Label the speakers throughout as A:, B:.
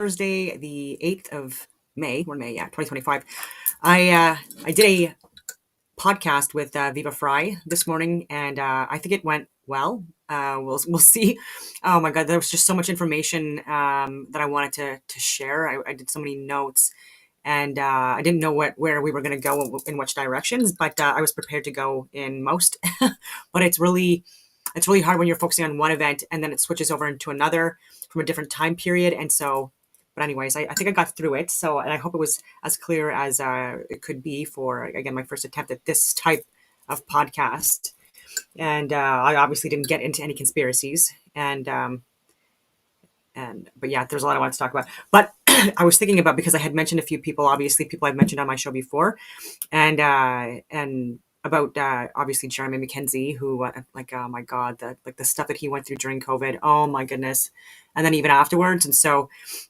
A: Thursday, the 8th of May, 2025. I did a podcast with Viva Fry this morning, and I think it went well. We'll see. Oh my God, there was just so much information that I wanted to share. I did so many notes, and I didn't know where we were going to go in which directions, but I was prepared to go in most. But it's really hard when you're focusing on one event and then it switches over into another from a different time period, and so. But anyways, I think I got through it. So, and I hope it was as clear as it could be for, again, my first attempt at this type of podcast. And I obviously didn't get into any conspiracies. But yeah, there's a lot I wanted to talk about. But I was thinking about, because I had mentioned a few people, obviously people I've mentioned on my show before, and about obviously Jeremy McKenzie, who oh my God, the stuff that he went through during COVID, oh my goodness, and then even afterwards. And so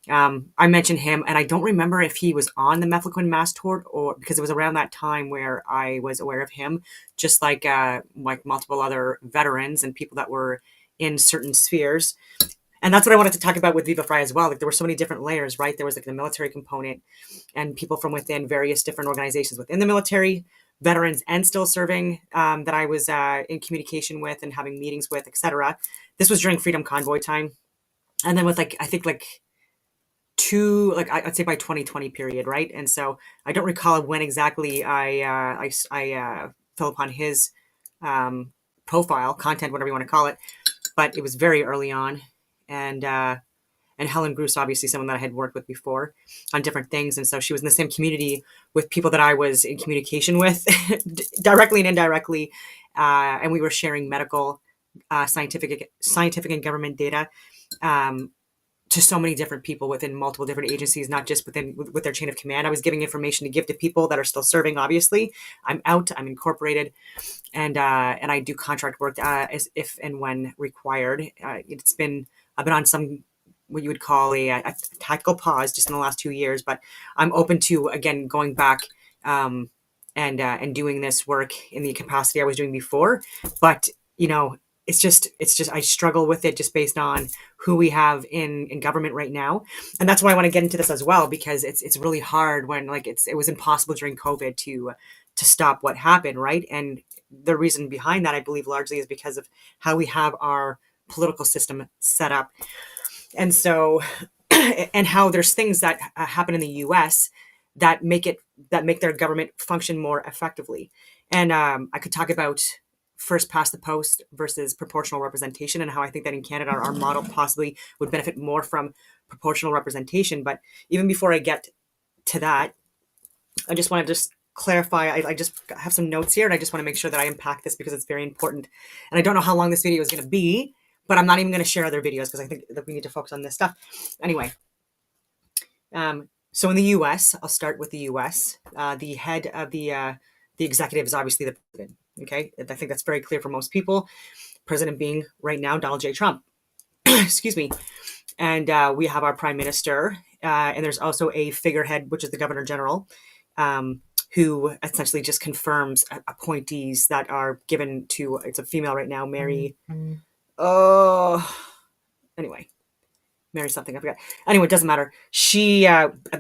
A: I mentioned him, and I don't remember if he was on the Mefloquine mass tour, or because it was around that time where I was aware of him, just like multiple other veterans and people that were in certain spheres. And that's what I wanted to talk about with Viva Fry as well. Like, there were so many different layers, right? There was like the military component and people from within various different organizations within the military, veterans and still serving, that I was in communication with and having meetings with, etc. This was during Freedom Convoy time. And then with I'd say by 2020 period, right? And so I don't recall when exactly I fell upon his profile, content, whatever you want to call it, but it was very early on. And Helen Bruce, obviously someone that I had worked with before on different things. And so she was in the same community with people that I was in communication with directly and indirectly. And we were sharing medical, scientific and government data to so many different people within multiple different agencies, not just with their chain of command. I was giving information to give to people that are still serving. Obviously, I'm incorporated, and I do contract work as if and when required. I've been on some, what you would call a tactical pause just in the last 2 years, but I'm open to, again, going back and doing this work in the capacity I was doing before. But it's just I struggle with it just based on who we have in government right now. And that's why I want to get into this as well, because it's really hard when it was impossible during COVID to stop what happened, right? And the reason behind that, I believe, largely is because of how we have our political system set up. And so and how there's things that happen in the US that make their government function more effectively. And I could talk about first past the post versus proportional representation, and how I think that in Canada our model possibly would benefit more from proportional representation. But even before I get to that, I just want to clarify. I just have some notes here, and I just want to make sure that I unpack this because it's very important. And I don't know how long this video is going to be, but I'm not even going to share other videos because I think that we need to focus on this stuff. Anyway, so in the U.S., I'll start with the U.S. The head of the executive is obviously the president. Okay, I think that's very clear for most people. President being right now Donald J. Trump. Excuse me. And we have our prime minister, and there's also a figurehead, which is the governor general, who essentially just confirms appointees that are given to. It's a female right now, Mary. Anyway, Mary something, I forgot. Anyway, it doesn't matter. She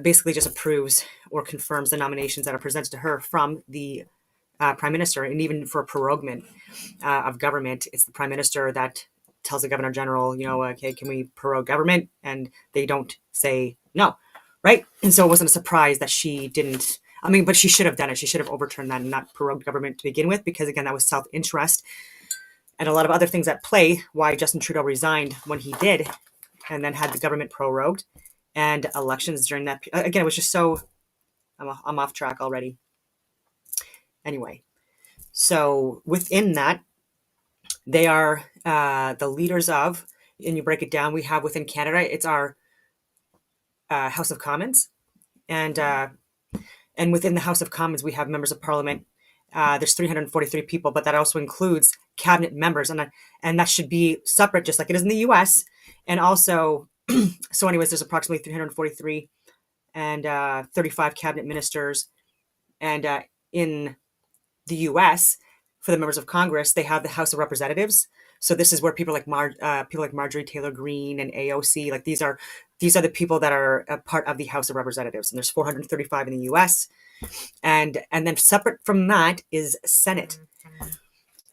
A: basically just approves or confirms the nominations that are presented to her from the prime minister. And even for proroguement of government, it's the prime minister that tells the governor general, okay, can we prorogue government? And they don't say no, right? And so it wasn't a surprise that she didn't. But she should have done it. She should have overturned that and not prorogued government to begin with, because again, that was self-interest. And a lot of other things at play, why Justin Trudeau resigned when he did, and then had the government prorogued, and elections during that. Again, it was just so, I'm off track already. Anyway, so within that, they are the leaders of, and you break it down, we have within Canada, it's our House of Commons. And within the House of Commons, we have members of Parliament. There's 343 people, but that also includes cabinet members, and that should be separate, just like it is in the U.S. And also, so anyways, there's approximately 343 and 35 cabinet ministers. And in the U.S., for the members of Congress, they have the House of Representatives. So this is where people like Marjorie Taylor Greene and AOC, these are these are the people that are a part of the House of Representatives, and there's 435 in the U.S. And then separate from that is Senate,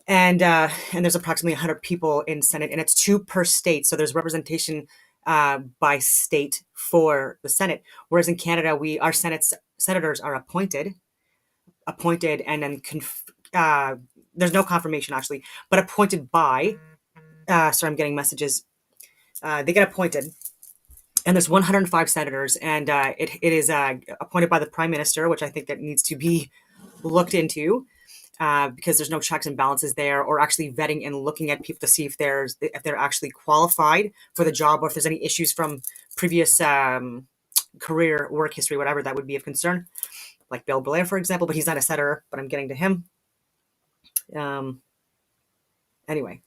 A: and there's approximately 100 people in Senate, and it's two per state. So there's representation by state for the Senate. Whereas in Canada, our senators are appointed, and then there's no confirmation actually, but appointed by. Sorry, I'm getting messages. They get appointed, and there's 105 senators, and it is appointed by the Prime Minister, which I think that needs to be looked into. Because there's no checks and balances there, or actually vetting and looking at people to see if they're actually qualified for the job, or if there's any issues from previous career, work history, whatever that would be of concern, like Bill Blair, for example. But he's not a senator. But I'm getting to him. Anyway,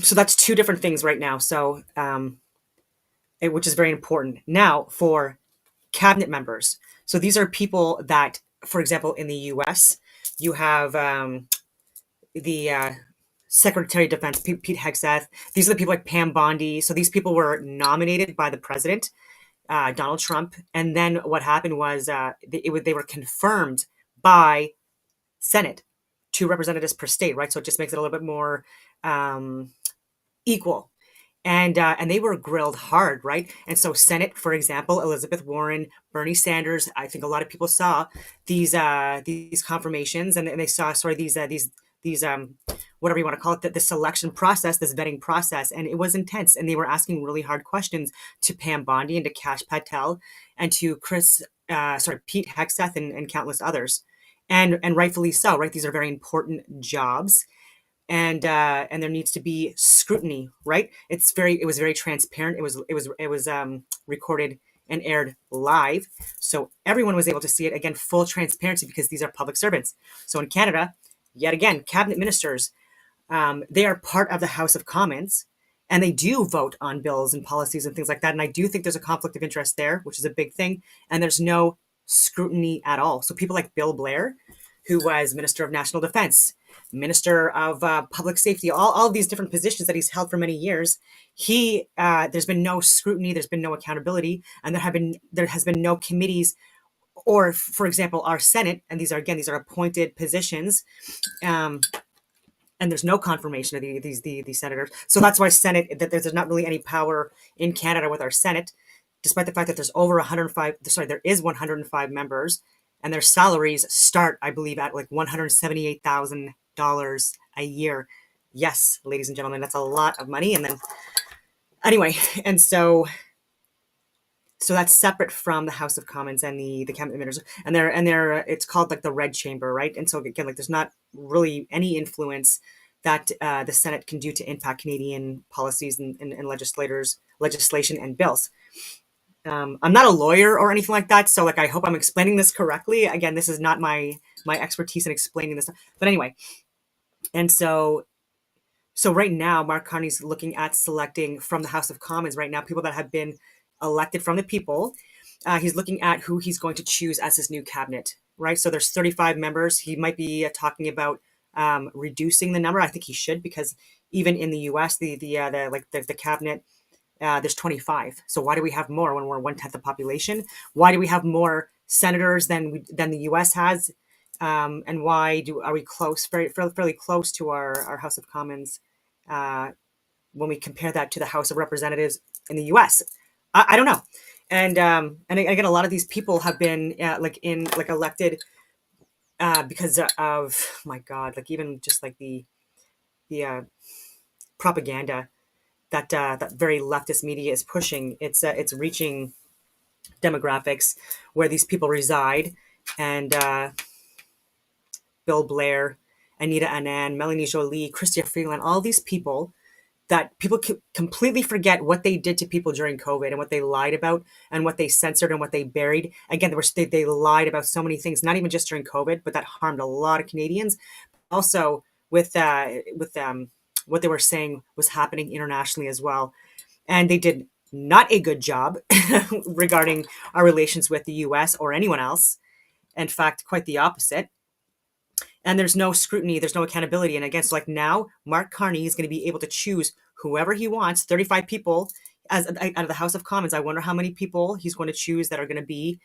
A: so that's two different things right now. So which is very important now for cabinet members. So these are people that, for example, in the U.S. you have the Secretary of Defense, Pete Hegseth. These are the people like Pam Bondi. So these people were nominated by the president, Donald Trump. And then what happened was they were confirmed by Senate, two representatives per state, right? So it just makes it a little bit more equal. And they were grilled hard, right? And so Senate, for example, Elizabeth Warren, Bernie Sanders. I think a lot of people saw these confirmations, and they saw these whatever you want to call it, the selection process, this vetting process, and it was intense. And they were asking really hard questions to Pam Bondi and to Kash Patel and to Pete Hegseth and countless others, and rightfully so, right? These are very important jobs. And there needs to be scrutiny, right? It was very transparent. It was recorded and aired live, so everyone was able to see it. Again, full transparency, because these are public servants. So in Canada, yet again, cabinet ministers, they are part of the House of Commons, and they do vote on bills and policies and things like that. And I do think there's a conflict of interest there, which is a big thing. And there's no scrutiny at all. So people like Bill Blair, who was Minister of National Defense, Minister of Public Safety, all these different positions that he's held for many years, there's been no scrutiny, there's been no accountability, and there has been no committees. Or, for example, our Senate, and these are appointed positions, and there's no confirmation of these senators. So that's why Senate, that there's not really any power in Canada with our Senate, despite the fact that there is 105 members, and their salaries start, I believe, at like $178,000 a year. Yes, ladies and gentlemen, that's a lot of money. And then, anyway, and so that's separate from the House of Commons and the cabinet ministers, and they're it's called like the Red Chamber, right? And so again, like there's not really any influence that the Senate can do to impact Canadian policies and legislation and bills. I'm not a lawyer or anything like that, so like I hope I'm explaining this correctly. Again, this is not my expertise in explaining this, but anyway. And so right now, Mark Carney's looking at selecting from the House of Commons right now people that have been elected from the people. He's looking at who he's going to choose as his new cabinet, right? So there's 35 members. He might be talking about reducing the number. I think he should, because even in the U.S., the cabinet, there's 25. So why do we have more when we're 1/10 the population? Why do we have more senators than the U.S. has? And why are we fairly close to our House of Commons when we compare that to the House of Representatives in the U.S.? I don't know. And again, a lot of these people have been elected because of, my God, like even just like the propaganda that very leftist media is pushing. It's reaching demographics where these people reside, and Bill Blair, Anita Anand, Melanie Jolie, Chrystia Freeland, all these people that people completely forget what they did to people during COVID, and what they lied about, and what they censored, and what they buried. Again, they lied about so many things, not even just during COVID, but that harmed a lot of Canadians. Also with what they were saying was happening internationally as well. And they did not a good job regarding our relations with the US or anyone else. In fact, quite the opposite. And there's no scrutiny, there's no accountability. And again, so like now, Mark Carney is going to be able to choose whoever he wants, 35 people. as out of the House of Commons, I wonder how many people he's going to choose that are going to be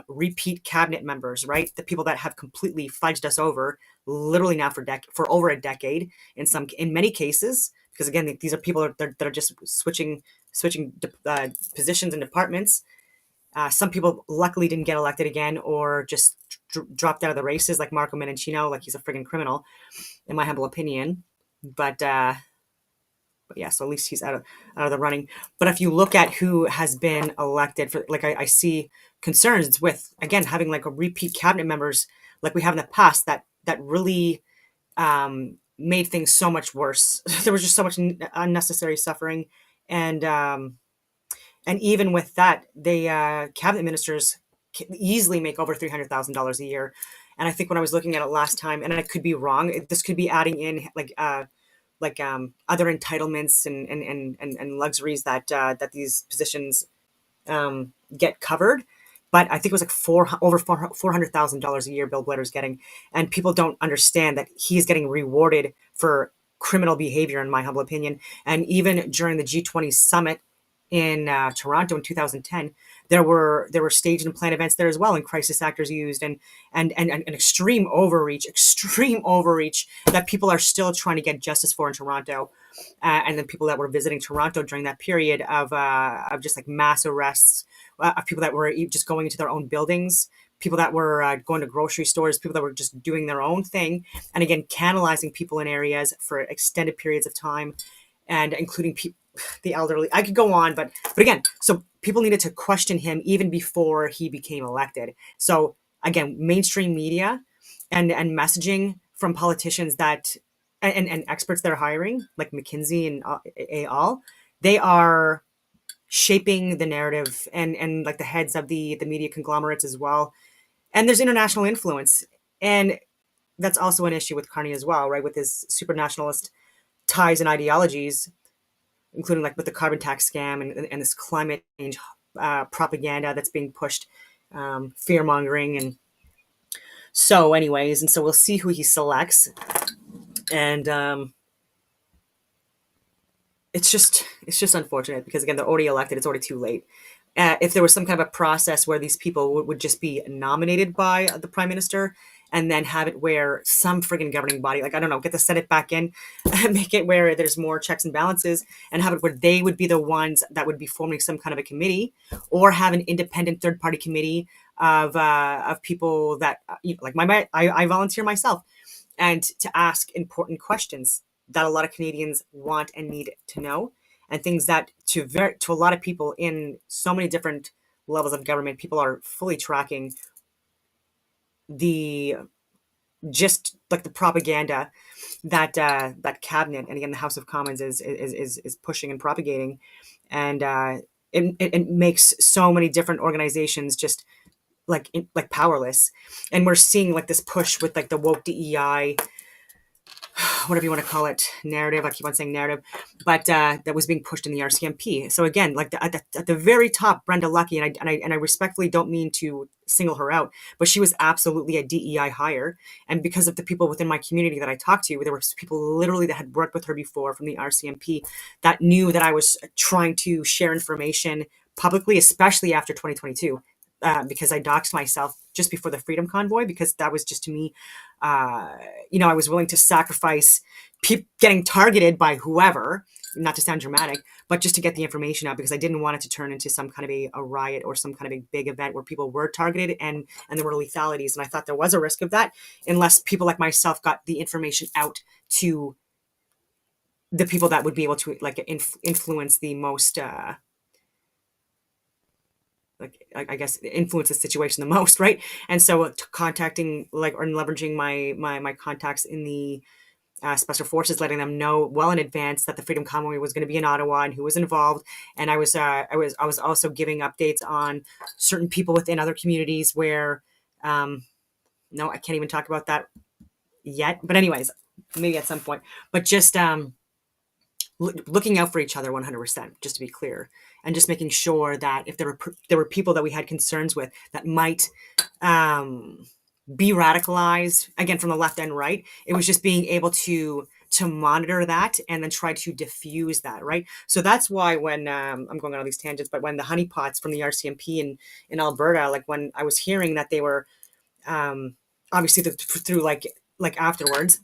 A: repeat cabinet members, right? The people that have completely fudged us over, literally now for over a decade in many cases, because again, these are people that are just switching positions and departments. Some people luckily didn't get elected again, or just dropped out of the races, like Marco Mendicino, like he's a friggin' criminal, in my humble opinion. But yeah, so at least he's out of the running. But if you look at who has been elected, for like I see concerns with, again, having like a repeat cabinet members like we have in the past, that really made things so much worse. There was just so much unnecessary suffering, and even with that, they cabinet ministers easily make over $300,000 a year. And I think when I was looking at it last time, and I could be wrong, this could be adding in other entitlements and luxuries that these positions get covered. But I think it was like over $400,000 a year Bill Blair's getting, and people don't understand that he's getting rewarded for criminal behavior, in my humble opinion. And even during the G20 summit in Toronto in 2010, there were staged and planned events there as well, and crisis actors used, and extreme overreach that people are still trying to get justice for in Toronto. And then people that were visiting Toronto during that period of just like mass arrests, of people that were just going into their own buildings, people that were going to grocery stores, people that were just doing their own thing, and again, canalizing people in areas for extended periods of time, and including the elderly. I could go on, but again, so people needed to question him even before he became elected. So again, mainstream media and messaging from politicians that and experts they're hiring, like McKinsey and al, they are shaping the narrative, and like the heads of the media conglomerates as well. And there's international influence, and that's also an issue with Carney as well, right? With his super nationalist ties and ideologies, including like with the carbon tax scam and this climate change propaganda that's being pushed, fear mongering. And so anyways, and so we'll see who he selects. And it's just unfortunate, because again, they're already elected. It's already too late. If there was some kind of a process where these people would just be nominated by the prime minister, and then have it where some friggin' governing body, like, I don't know, get the Senate back in, make it where there's more checks and balances, and have it where they would be the ones that would be forming some kind of a committee, or have an independent third party committee of people that, like I volunteer myself, and to ask important questions that a lot of Canadians want and need to know, and things that to a lot of people in so many different levels of government, people are fully tracking the just like the propaganda that that cabinet, and again the House of Commons is pushing and propagating, and it makes so many different organizations just like powerless. And we're seeing like this push with like the woke DEI, whatever you want to call it, narrative. I keep on saying narrative, but that was being pushed in the RCMP. So again, like at the very top, Brenda Lucki, and I respectfully don't mean to single her out, but she was absolutely a DEI hire. And because of the people within my community that I talked to, there were people literally that had worked with her before from the RCMP that knew that I was trying to share information publicly, especially after 2022. Because I doxed myself just before the Freedom Convoy, because that was just to me, I was willing to sacrifice getting targeted by whoever, not to sound dramatic, but just to get the information out, because I didn't want it to turn into some kind of a riot or some kind of a big event where people were targeted and there were lethalities. And I thought there was a risk of that unless people like myself got the information out to the people that would be able to like influence the most, I guess influence the situation the most, right? And so contacting like or leveraging my contacts in the special forces, letting them know well in advance that the Freedom Convoy was going to be in Ottawa and who was involved. And I was also giving updates on certain people within other communities where, no, I can't even talk about that yet. But anyways, maybe at some point. But just looking out for each other 100%, just to be clear, and just making sure that if there were people that we had concerns with that might be radicalized, again from the left and right, it was just being able to to monitor that and then try to diffuse that, right? So that's why when I'm going on all these tangents, but when the honeypots from the RCMP in Alberta, like when I was hearing that they were um, obviously through like afterwards,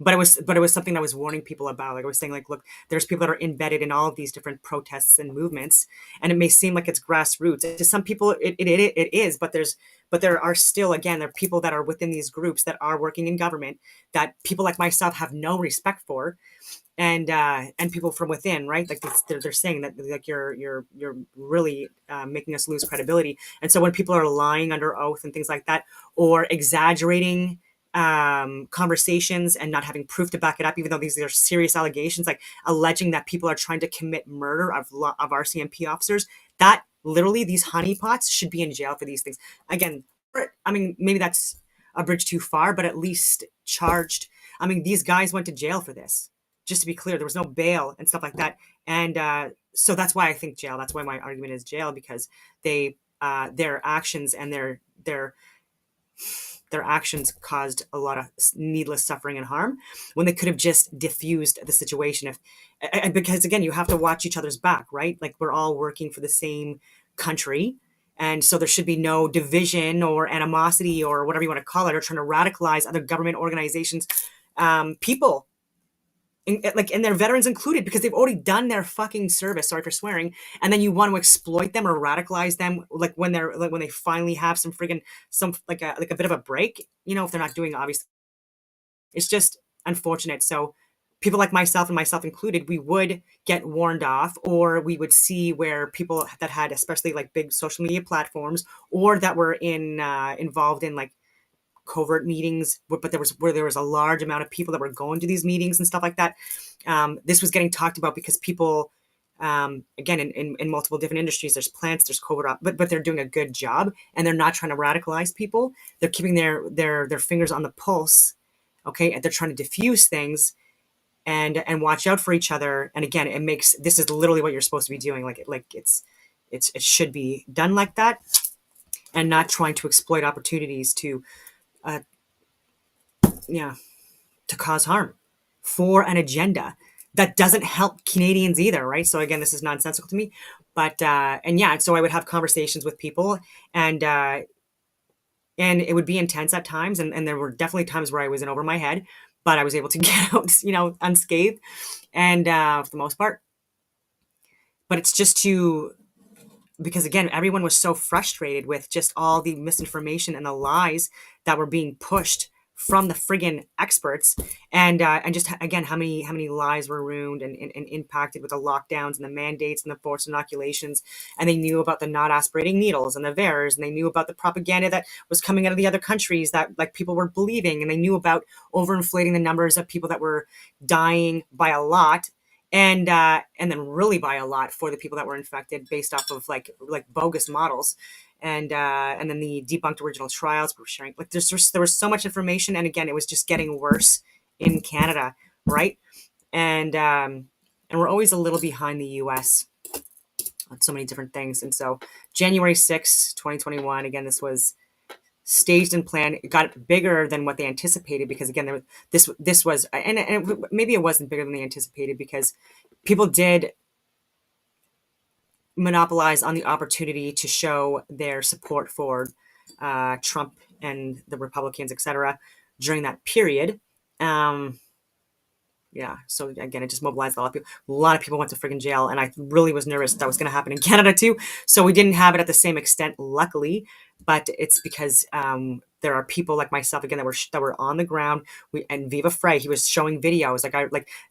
A: but it was something I was warning people about. Like I was saying, like, look, there's people that are embedded in all of these different protests and movements, and it may seem like it's grassroots. To some people, it is, but there are still, again, there are people that are within these groups that are working in government that people like myself have no respect for, and people from within, right? Like they're saying that like you're really making us lose credibility. And so when people are lying under oath and things like that, or exaggerating conversations and not having proof to back it up, even though these are serious allegations, like alleging that people are trying to commit murder of RCMP officers, that literally these honeypots should be in jail for these things. Again, I mean, maybe that's a bridge too far, but at least charged. I mean, these guys went to jail for this. Just to be clear, there was no bail and stuff like that. And so that's why I think jail. That's why my argument is jail, because they their actions and their actions caused a lot of needless suffering and harm when they could have just diffused the situation. Because again, you have to watch each other's back, right? Like we're all working for the same country. And so there should be no division or animosity or whatever you want to call it, or trying to radicalize other government organizations, people, and their veterans included, because they've already done their fucking service. Sorry for swearing. And then you want to exploit them or radicalize them, like when they finally have some friggin' like a bit of a break. If they're not doing, obviously, it's just unfortunate. So people like myself, and myself included, we would get warned off, or we would see where people that had, especially like big social media platforms, or that were involved in like covert meetings, but there was a large amount of people that were going to these meetings and stuff like that. This was getting talked about because people, again, in multiple different industries, there's plants, there's covert, but they're doing a good job, and they're not trying to radicalize people. They're keeping their fingers on the pulse, okay, and they're trying to diffuse things and watch out for each other. And again, this is literally what you're supposed to be doing. It should be done like that, and not trying to exploit opportunities to to cause harm for an agenda that doesn't help Canadians either, right? So again, this is nonsensical to me, but so I would have conversations with people, and it would be intense at times, and there were definitely times where I was in over my head, but I was able to get out, unscathed, and for the most part. But it's just because again, everyone was so frustrated with just all the misinformation and the lies that were being pushed from the friggin' experts, and just again, how many lies were ruined and impacted with the lockdowns and the mandates and the forced inoculations. And they knew about the not aspirating needles and the VAERS, and they knew about the propaganda that was coming out of the other countries that like people were believing, and they knew about overinflating the numbers of people that were dying by a lot, and then really by a lot for the people that were infected based off of like bogus models, and then the debunked original trials were sharing. Like there was so much information, and again, it was just getting worse in Canada, right? And we're always a little behind the U.S. on so many different things. And so January 6th, 2021, again, this was staged and planned. It got bigger than what they anticipated, because again, this was, and maybe it wasn't bigger than they anticipated, because people did monopolize on the opportunity to show their support for Trump and the Republicans, etc., during that period. So again, it just mobilized a lot of people. A lot of people went to friggin' jail, and I really was nervous that was going to happen in Canada too. So we didn't have it at the same extent, luckily, but it's because there are people like myself again that were on the ground. And Viva Frey, he was showing videos,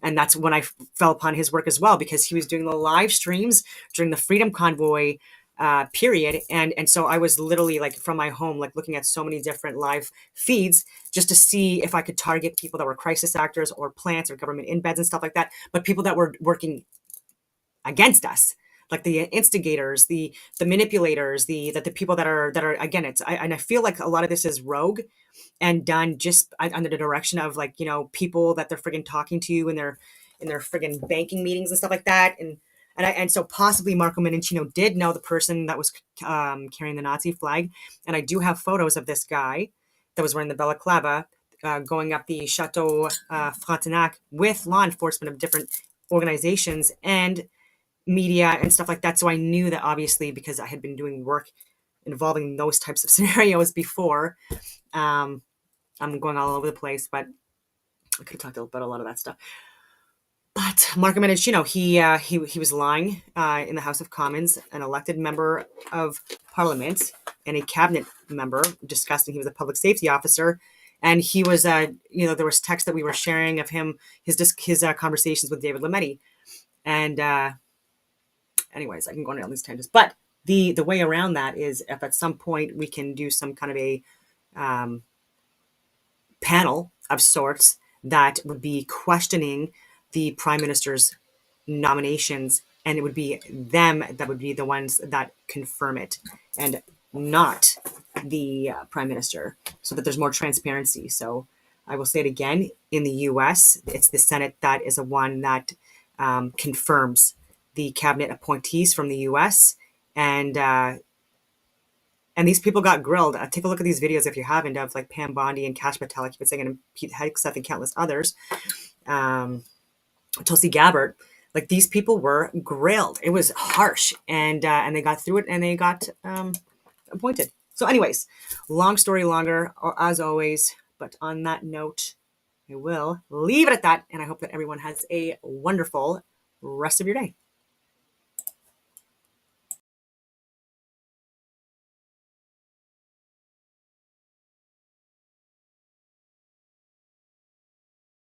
A: and that's when I fell upon his work as well, because he was doing the live streams during the Freedom Convoy period, and so I was literally like from my home, like looking at so many different live feeds just to see if I could target people that were crisis actors or plants or government embeds and stuff like that, but people that were working against us, like the instigators, the manipulators, the people that are again, and I feel like a lot of this is rogue and done just under the direction of like people that they're friggin' talking to in their friggin' banking meetings and stuff like that. And so possibly Marco Menincino did know the person that was carrying the Nazi flag. And I do have photos of this guy that was wearing the balaclava. going up the Chateau Frontenac with law enforcement of different organizations and media and stuff like that. So I knew that obviously because I had been doing work involving those types of scenarios before. I'm going all over the place, but I could have talked about a lot of that stuff. But Marco Mendicino, he was lying in the House of Commons, an elected member of Parliament and a cabinet member. Disgusting. He was a public safety officer, and he was there was text that we were sharing of him, his conversations with David Lametti, and anyways, I can go on all these tangents, but the way around that is if at some point we can do some kind of a panel of sorts that would be questioning the prime minister's nominations, and it would be them that would be the ones that confirm it and not the prime minister, so that there's more transparency. So I will say it again, in the US it's the Senate that is the one that confirms the cabinet appointees from the US, and these people got grilled. Take a look at these videos if you haven't, of like Pam Bondi and Kash Patel, I keep saying, and Pete Hegseth and countless others, Tulsi Gabbard. Like, these people were grilled. It was harsh, and they got through it, and they got appointed. So anyways, long story longer, as always. But on that note, I will leave it at that, and I hope that everyone has a wonderful rest of your day.